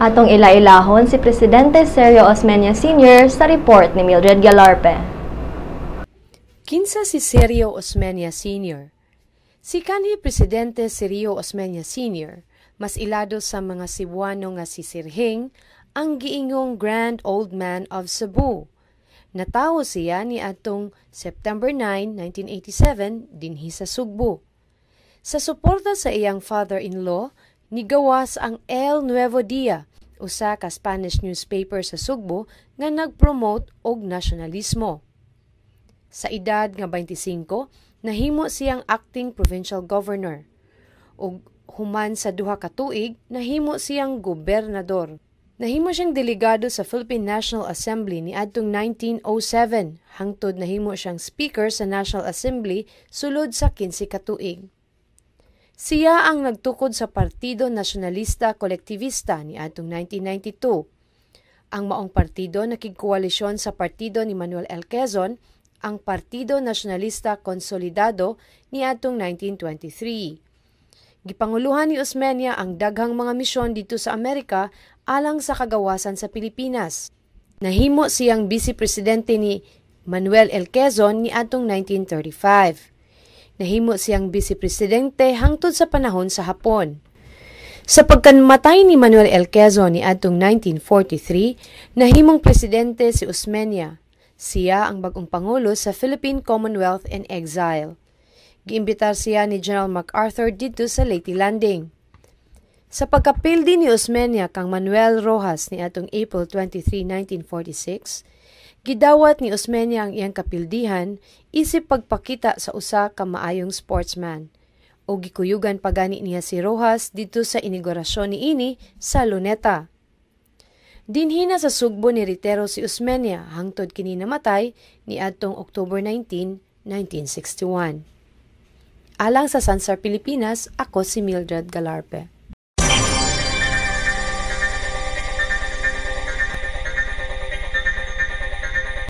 Atong ila-ilahon si Presidente Sergio Osmeña Sr. sa report ni Mildred Galarpe. Kinsa si Sergio Osmeña Sr. Si kanhi Presidente Sergio Osmeña Sr. mas ilado sa mga Cebuano nga si Sirhing ang giingong Grand Old Man of Cebu. Natawo siya ni atong September 9, 1987 dinhi sa Sugbo. Sa suporta sa iyang father-in-law, nigawas ang El Nuevo Dia, usa ka Spanish newspaper sa Sugbo nga nagpromote og nasyonalismo. Sa edad nga 25, nahimo siyang acting provincial governor. Ug human sa duha ka tuig, nahimo siyang gobernador. Nahimo siyang delegado sa Philippine National Assembly ni adtong 1907, hangtod nahimo siyang speaker sa National Assembly sulod sa 15 ka tuig. Siya ang nagtukod sa Partido Nacionalista Kolektivista ni atong 1992. Ang maong partido nakigkoalisyon sa partido ni Manuel L. Quezon, ang Partido Nacionalista Consolidado ni atong 1923. Gipanguluhan ni Osmeña ang daghang mga misyon dito sa Amerika alang sa kagawasan sa Pilipinas. Nahimo siyang vice-presidente ni Manuel L. Quezon ni atong 1935. Nahimo siyang vice-presidente hangtod sa panahon sa Hapon. Sa pagkamatay ni Manuel L. Quezon ni atong 1943, nahimong presidente si Osmeña. Siya ang bagong pangulo sa Philippine Commonwealth in Exile. Giimbitar siya ni General MacArthur dito sa Leyte Landing. Sa pagkapildi ni Osmeña kang Manuel Rojas ni atong April 23, 1946, gidawat ni Osmeña ang iyang kapildihan isip pagpakita sa usa ka maayong sportsman. O gikuyugan pagani niya si Rojas dito sa inaugurasyon niini sa Luneta. Dinhi na sa Sugbo ni Ritero si Osmeña hangtod kini namatay ni adtong October 19, 1961. Alang sa Sansar, Pilipinas, ako si Mildred Galarpe.